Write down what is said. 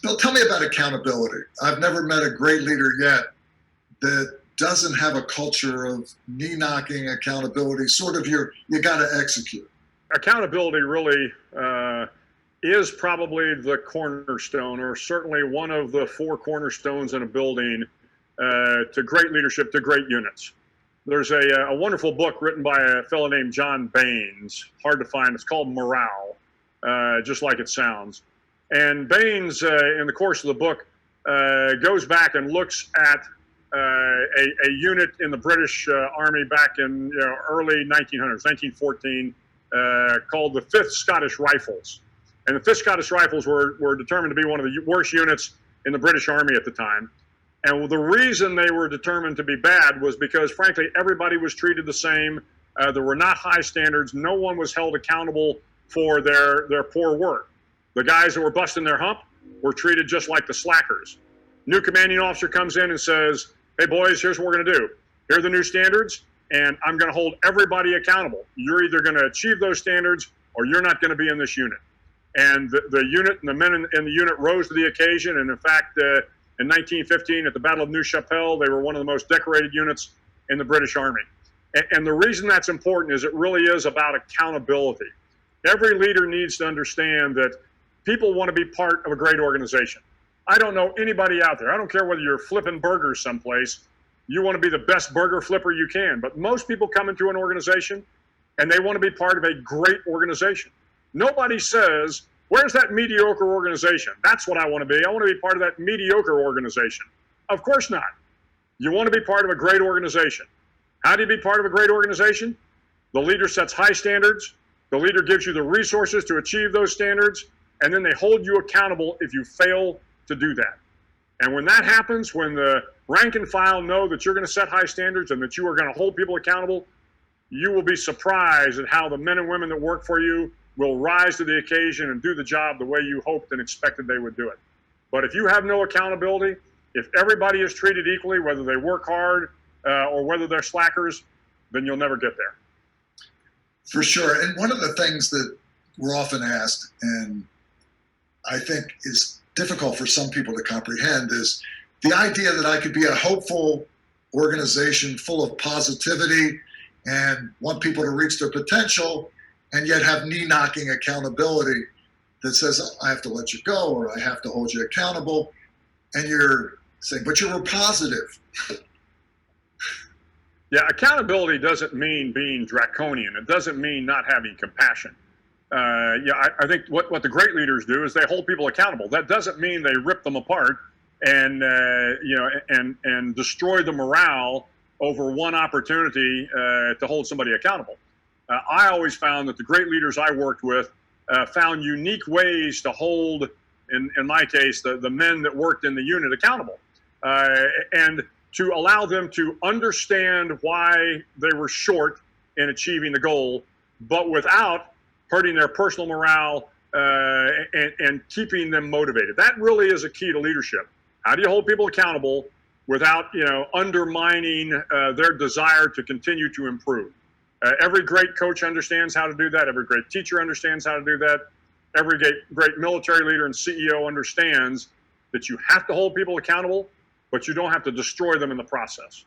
Bill, tell me about accountability. I've never met a great leader yet that doesn't have a culture of knee-knocking accountability, sort of you got to execute. Accountability really is probably the cornerstone, or certainly one of the four cornerstones in a building to great leadership, to great units. There's a wonderful book written by a fellow named John Baines, hard to find. It's called Morale, just like it sounds. And Baines, in the course of the book, goes back and looks at a unit in the British Army back in early 1900s, 1914, called the 5th Scottish Rifles. And the 5th Scottish Rifles were determined to be one of the worst units in the British Army at the time. And the reason they were determined to be bad was because, frankly, everybody was treated the same. There were not high standards. No one was held accountable for their poor work. The guys that were busting their hump were treated just like the slackers. New commanding officer comes in and says, hey, boys, here's what we're going to do. Here are the new standards, and I'm going to hold everybody accountable. You're either going to achieve those standards or you're not going to be in this unit. And the unit and the men in the unit rose to the occasion. And in fact, in 1915, at the Battle of Neuve Chapelle, they were one of the most decorated units in the British Army. And the reason that's important is it really is about accountability. Every leader needs to understand that people want to be part of a great organization. I don't know anybody out there. I don't care whether you're flipping burgers someplace. You want to be the best burger flipper you can. But most people come into an organization and they want to be part of a great organization. Nobody says, where's that mediocre organization? That's what I want to be. I want to be part of that mediocre organization. Of course not. You want to be part of a great organization. How do you be part of a great organization? The leader sets high standards. The leader gives you the resources to achieve those standards. And then they hold you accountable if you fail to do that. And when that happens, when the rank and file know that you're going to set high standards and that you are going to hold people accountable, you will be surprised at how the men and women that work for you will rise to the occasion and do the job the way you hoped and expected they would do it. But if you have no accountability, if everybody is treated equally, whether they work hard or whether they're slackers, then you'll never get there. For sure. And one of the things that we're often asked, and I think is difficult for some people to comprehend, is the idea that I could be a hopeful organization full of positivity and want people to reach their potential, and yet have knee-knocking accountability that says, I have to let you go, or I have to hold you accountable. And you're saying, but you were positive. Yeah, accountability doesn't mean being draconian. It doesn't mean not having compassion. I think what the great leaders do is they hold people accountable. That doesn't mean they rip them apart and and destroy the morale over one opportunity to hold somebody accountable. I always found that the great leaders I worked with found unique ways to hold, in my case, the men that worked in the unit accountable, and to allow them to understand why they were short in achieving the goal, but without hurting their personal morale and keeping them motivated. That really is a key to leadership. How do you hold people accountable without undermining their desire to continue to improve? Every great coach understands how to do that. Every great teacher understands how to do that. Every great military leader and CEO understands that you have to hold people accountable, but you don't have to destroy them in the process.